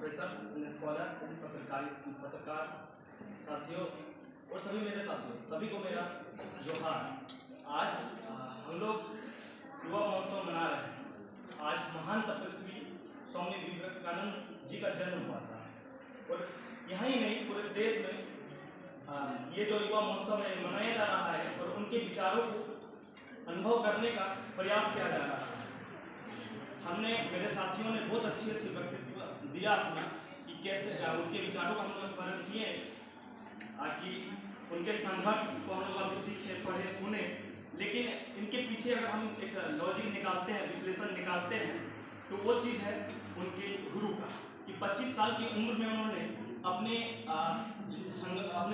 Professor scholar पत्रकार साथियों और सभी मेरे साथियों, सभी को मेरा जोहार। आज हम लोग युवा महोत्सव मना रहे हैं। आज महान तपस्वी स्वामी विवेकानंद जी का जन्म हुआ था और यहाँ ही नहीं, पूरे देश में ये जो युवा महोत्सव है मनाया जा रहा है और उनके विचारों को अनुभव करने का प्रयास किया जा रहा है। हमने, मेरे साथियों ने बहुत अच्छी वक्तव्य दिया अपना कि कैसे उनके विचारों का हम लोग स्मरण किए कि उनके संघर्ष को हम लोग अभी सीखे, पढ़े, सुने। लेकिन इनके पीछे अगर हम एक लॉजिक निकालते हैं, विश्लेषण निकालते हैं, तो वो चीज़ है उनके गुरु का कि 25 साल की उम्र में उन्होंने अपने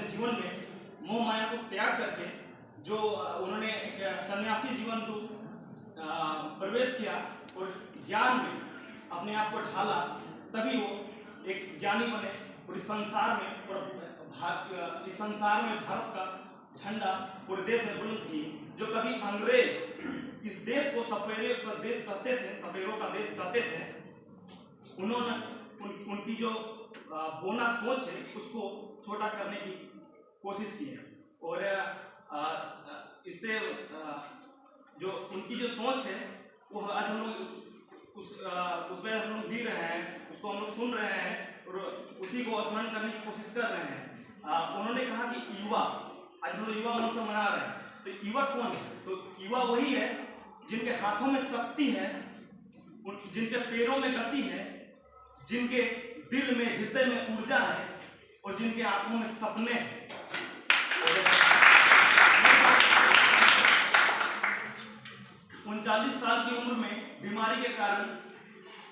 जीवन में मोह माया को त्याग करके जो उन्होंने एक सन्यासी जीवन को प्रवेश किया और ज्ञान में अपने आप को ढाला, तभी वो एक ज्ञानी बने और इस संसार में भारत का झंडा पूरे देश में बुलंद किए। जो कभी अंग्रेज इस देश को सपेरों का देश कहते थे, उन्होंने उनकी जो बोना सोच है उसको छोटा करने की कोशिश की है और इससे जो उनकी जो सोच है वो आज हम लोग उसमें हम लोग जी रहे हैं, उसको हम लोग सुन रहे हैं और उसी को स्मरण करने की कोशिश कर रहे हैं। उन्होंने कहा कि युवा, आज हम लोग युवा महोत्सव मना रहे हैं, तो युवा कौन है? तो युवा वही है जिनके हाथों में शक्ति है, जिनके पैरों में गति है, जिनके दिल में, हृदय में ऊर्जा है और जिनके आंखों में सपने हैं। 39 साल की उम्र में बीमारी के कारण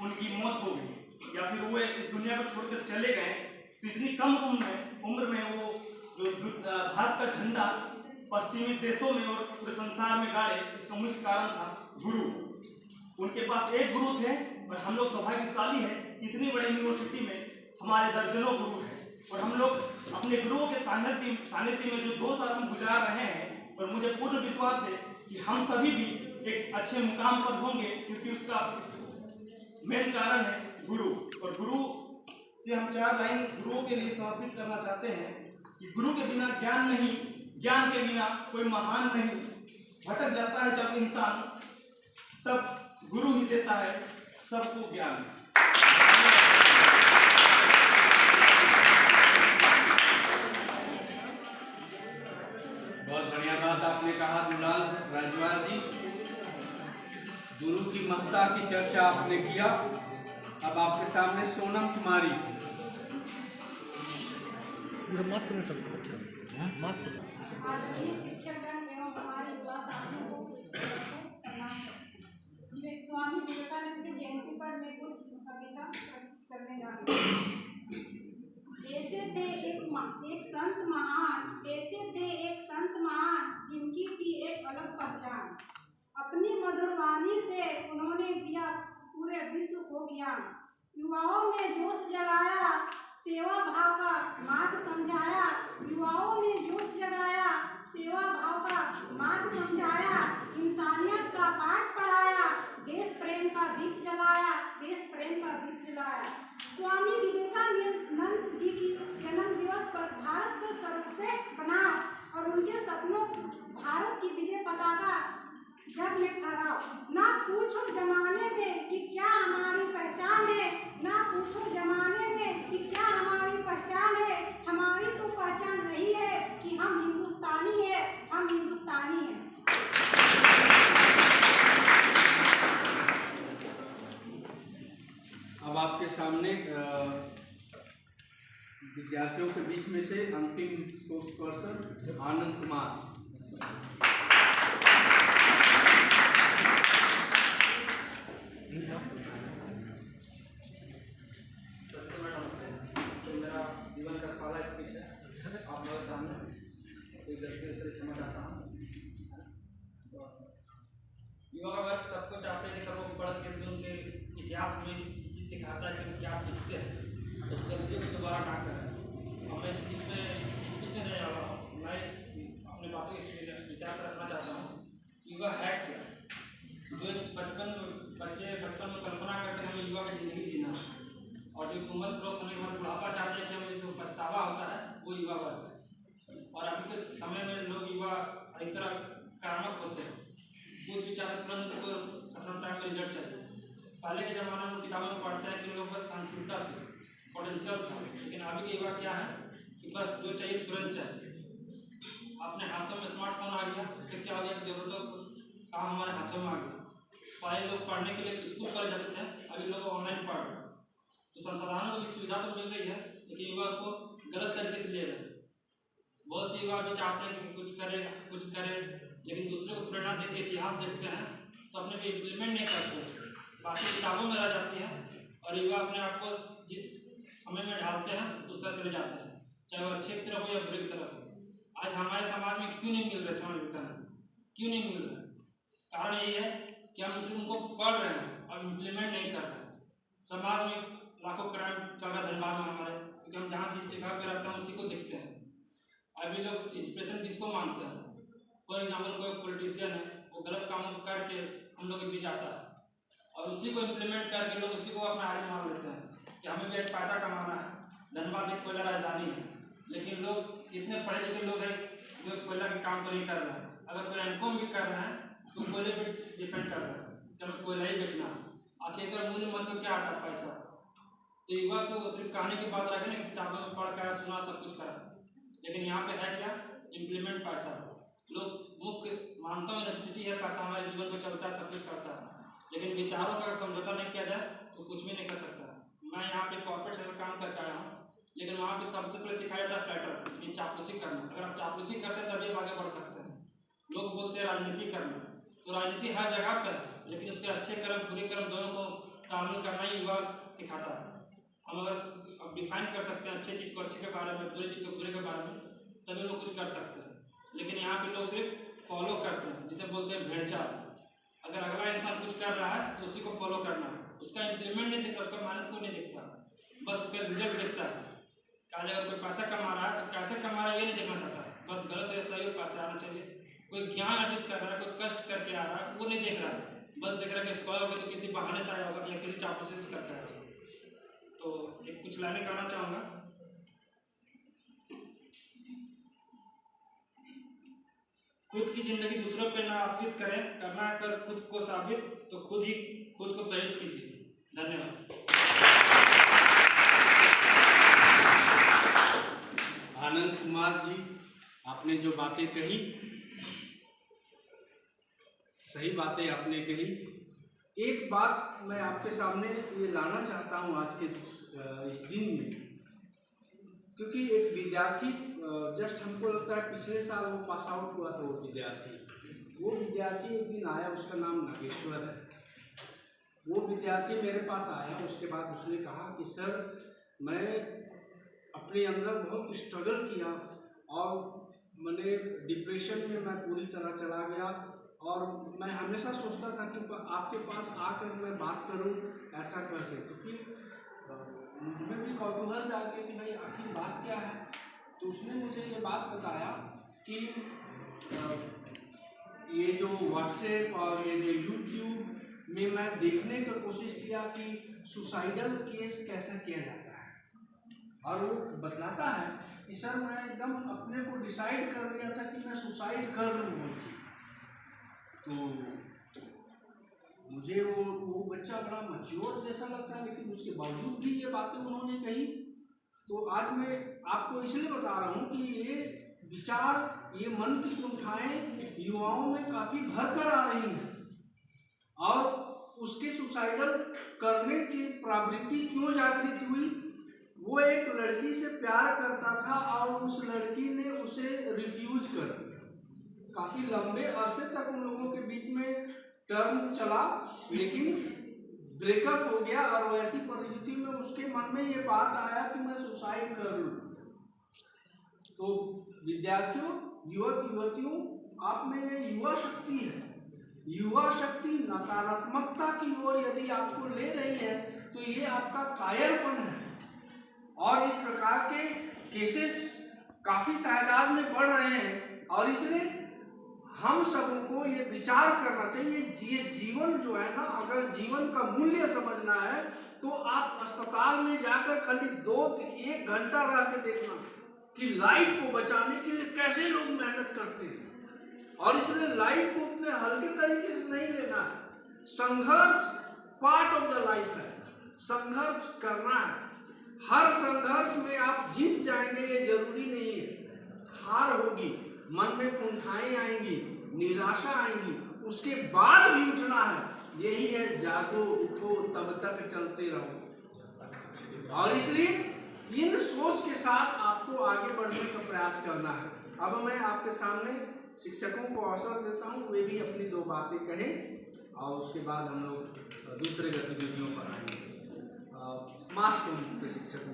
उनकी मौत हो गई या फिर वो इस दुनिया को छोड़कर चले गए। तो इतनी कम उम्र में वो जो भारत का झंडा पश्चिमी देशों में और पूरे संसार में गाड़े, इसका मुख्य कारण था गुरु। उनके पास एक गुरु थे और हम लोग सौभाग्यशाली हैं, इतनी बड़ी यूनिवर्सिटी में हमारे दर्जनों गुरु हैं और हम लोग अपने गुरुओं के सानिध्य में जो 2 साल हम गुजार रहे हैं और मुझे पूर्ण विश्वास है कि हम सभी भी एक अच्छे मुकाम पर होंगे, क्योंकि उसका मेन कारण है गुरु। और गुरु से हम 4 लाइन गुरुओं के लिए समर्पित करना चाहते हैं कि गुरु के बिना ज्ञान नहीं, ज्ञान के बिना कोई महान नहीं। भटक जाता है जब इंसान, तब गुरु ही देता है सबको ज्ञान। बहुत बढ़िया बात आपने कहा दुलाल राजवार जी। गुरु की महत्ता की चर्चा आपने किया। अब आपके सामने सोनम कुमारी। मास्क में सब अच्छा मास्क। स्वामी विवेकानंद की जयंती पर मैं कुछ कविता करने जा रही हूँ। ऐसे थे एक संत महान, जिनकी थी एक अलग पहचान। अपनी मधुर वाणी से उन्होंने दिया पूरे विश्व को ज्ञान। युवाओं में जोश जगाया, सेवा भाव का मार्ग समझाया। युवाओं में जोश जगाया, सेवा भाव का मार्ग समझाया। इंसानियत का पाठ पढ़ाया, देश प्रेम का दीप जलाया। स्वामी विवेकानंद जी की जन्म दिवस पर भारत को सर्वश्रेष्ठ बना और उनके सपनों भारत की विजय पताका जग में फहराओ। ना पूछो जमाने में कि क्या हमारी पहचान है, ना पूछो जमाने में कि क्या हमारी पहचान है। हमारी तो पहचान रही है कि हम हिंदुस्तानी है, हम हिंदुस्तानी हैं। अब आपके सामने विद्यार्थियों के बीच में से अंतिम स्पोर्ट्स पर्सन आनंद कुमार। मेरा जीवन का पहला स्पीच है आप लोगों के सामने। कोई गलती से क्षमा चाहता हूँ। युवा वर्ग सबको चाहते हैं कि सबको पढ़ के से उनके इतिहास में चीज़ सिखाता है कि हम क्या सीखते हैं, तो उस गलतियों को दोबारा ना करें। और मैं स्पीच में नहीं आ रहा हूँ, मैं अपने बातों के विचार से रखना चाहता हूँ। युवा है क्या? जो बचपन में कल्पना करते हैं हमें युवा की ज़िंदगी जीना, और जो उम्र क्रॉस होने के बाद बुढ़ापा चाहते हैं कि हमें जो पछतावा होता है वो युवा वर्ग है। और अभी के समय में लोग युवा अधिकतर आक्रामक होते हैं, कुछ भी चाहते तुरंत उनको सफल टाइम में रिजल्ट चाहिए। पहले के ज़माने में किताबों में पढ़ते हैं कि लोग बस सहनशीलता थी, पोटेंशियल था, लेकिन अभी के युवा क्या है कि बस जो चाहिए तुरंत चाहिए। अपने हाथों में स्मार्टफोन आ गया, इससे क्या हो गया कि जरूरतों काम हमारे हाथों में आ गया। पहले लोग पढ़ने के लिए स्कूल पर जाते थे, अभी लोग ऑनलाइन पढ़ रहे हैं, तो संसाधनों की सुविधा तो मिल रही है, लेकिन युवा उसको गलत तरीके से ले रहे हैं। बहुत से युवा भी चाहते हैं कि कुछ करें, लेकिन दूसरे को प्रेरणा देख के इतिहास देखते हैं तो अपने पे इम्प्लीमेंट नहीं करते, बाकी किताबों में रह जाती है और युवा अपने आप को जिस समय में ढालते हैं उस तरह चले जाते हैं, चाहे वो अच्छे की तरफ हो या बुरे की तरफ हो। आज हमारे समाज में क्यों नहीं मिल रहे समाज विज्ञान, क्यों नहीं मिल रहे? कारण यही है कि हम सिर्फ उनको पढ़ रहे हैं और इम्प्लीमेंट नहीं कर रहे हैं। समाज में लाखों क्राइम चल रहा है धनबाद में हमारे, क्योंकि हम जहाँ जिस जगह पे रहते हैं उसी को देखते हैं। अभी लोग इंस्पिरेशन किसको मानते हैं? फॉर एग्जाम्पल कोई पॉलिटिशियन है, वो गलत काम करके हम लोग के बीच आता है और उसी को इम्प्लीमेंट करके लोग उसी को अपना आड़े मान लेते हैं कि हमें भी एक पैसा कमाना है। धनबाद एक कोयला राजधानी है, लेकिन लोग कितने पढ़े लिखे लोग हैं जो कोयला के काम को नहीं कर रहे हैं। अगर कोई एमकॉम भी कर रहे हैं तो कोयले पे डिपेंड कर रहे हैं कि हमें कोयला ही बेचना है। आखिर मूल्य मंत्र क्या आता है? पैसा। तो युवा तो सिर्फ कहने की बात रखे ना, किताबों में पढ़ कर सुना सब कुछ करा, लेकिन यहाँ पे है क्या? इम्प्लीमेंट पैसा। लोग मुख्य मानता हूँ नेसेसिटी है, पैसा हमारे जीवन को चलता है, सब कुछ करता है, लेकिन विचारों का समझौता नहीं किया जाए तो कुछ भी नहीं कर सकता। मैं यहाँ पे कॉर्पोरेट सेक्टर काम करके आया हूँ, लेकिन वहाँ पे सबसे पहले सिखाया जाता है फ्लैटर, यानी चापलूसी करना। अगर आप चापलूसी करते हैं तभी आप आगे बढ़ सकते हैं। लोग बोलते हैं राजनीति करना, तो राजनीति हर जगह पर है, लेकिन उसके अच्छे कर्म बुरे कर्म दोनों को तालमेल करना ही युवा सिखाता है। हम अगर अब डिफाइन कर सकते हैं अच्छे चीज़ को अच्छे के बारे में, बुरे चीज़ को बुरे के बारे में, तभी लोग कुछ कर सकते हैं। लेकिन यहाँ पे लोग सिर्फ फॉलो करते हैं, जिसे बोलते हैं भेड़चाल। अगर अगला इंसान कुछ कर रहा है तो उसी को फॉलो करना है, उसका इम्प्लीमेंट नहीं दिखता, उसका मेहनत को नहीं दिखता, बस उसका रिजल्ट दिखता है। आज अगर कोई पैसा कमा रहा है तो कैसे कमा रहा है ये नहीं देखना चाहता, बस गलत है सही हो पैसा आना चाहिए। कोई ज्ञान अर्जित कर रहा है, कोई कष्ट करके आ रहा है, वो नहीं देख रहा है, बस देख रहा है कि स्कॉलर होगा तो किसी बहाने से आया होगा या किसी चापलूसी से करके आया होगा। तो एक कुछ लाइनें कहना चाहूँगा। खुद की जिंदगी दूसरों पे ना आश्रित करें, करना है कर खुद को साबित, तो खुद ही खुद को प्रेरित कीजिए। धन्यवाद। आनंद कुमार जी, आपने जो बातें कही, सही बातें आपने कही। एक बात मैं आपके सामने ये लाना चाहता हूँ आज के इस दिन में, क्योंकि एक विद्यार्थी जस्ट हमको लगता है पिछले साल वो पास आउट हुआ था। वो विद्यार्थी एक दिन आया, उसका नाम नागेश्वर है। वो विद्यार्थी मेरे पास आया, उसके बाद उसने कहा कि सर मैं अपने अंदर बहुत स्ट्रगल किया और मैंने डिप्रेशन में मैं पूरी तरह चला गया और मैं हमेशा सोचता था कि आपके पास आकर मैं बात करूं ऐसा करके, तो फिर मुझे भी कौतूहल जागे कि भाई आखिर बात क्या है। तो उसने मुझे ये बात बताया कि ये जो व्हाट्सएप और ये जो यूट्यूब में मैं देखने की कोशिश किया कि सुसाइडल केस कैसा किया जाता है, और वो बतलाता है कि सर मैं एकदम अपने को डिसाइड कर लिया था कि मैं सुसाइड कर लूँ बोल के। तो मुझे वो बच्चा बड़ा मैच्योर जैसा लगता है, लेकिन उसके बावजूद भी ये बातें उन्होंने कही। तो आज मैं आपको इसलिए बता रहा हूँ कि ये विचार, ये मन की कुंठाएं युवाओं में काफ़ी भर कर आ रही हैं और उसके सुसाइडल करने की प्रवृत्ति क्यों जागृत हुई? वो एक लड़की से प्यार करता था और उस लड़की ने उसे रिफ्यूज कर दिया। काफ़ी लंबे अरसे तक उन लोगों के बीच में टर्म चला, लेकिन ब्रेकअप हो गया और वैसी परिस्थिति में उसके मन में ये बात आया कि मैं सुसाइड कर लूँ। तो विद्यार्थियों, युवक युवतियों, आप में ये युवा शक्ति है। युवा शक्ति नकारात्मकता की ओर यदि आपको ले रही है तो ये आपका कायरपन है, और इस प्रकार के केसेस काफ़ी तादाद में बढ़ रहे हैं और इसने हम सबको ये विचार करना चाहिए। ये जीवन जो है ना, अगर जीवन का मूल्य समझना है तो आप अस्पताल में जाकर खाली 1 घंटा रह के देखना कि लाइफ को बचाने के लिए कैसे लोग मेहनत करते हैं। और इसलिए लाइफ को उतने हल्के तरीके से नहीं लेना है। संघर्ष पार्ट ऑफ द लाइफ है, संघर्ष करना है। हर संघर्ष में आप जीत जाएंगे ये जरूरी नहीं है। हार होगी, मन में कुंठाएं आएंगी, निराशा आएंगी, उसके बाद भी उठना है। यही है जागो उठो तब तक चलते रहो। और इसलिए इन सोच के साथ आपको आगे बढ़ने का प्रयास करना है। अब मैं आपके सामने शिक्षकों को अवसर देता हूँ, वे भी अपनी 2 बातें कहें और उसके बाद हम लोग दूसरे गतिविधियों पर आएंगे। मास कॉम के शिक्षकों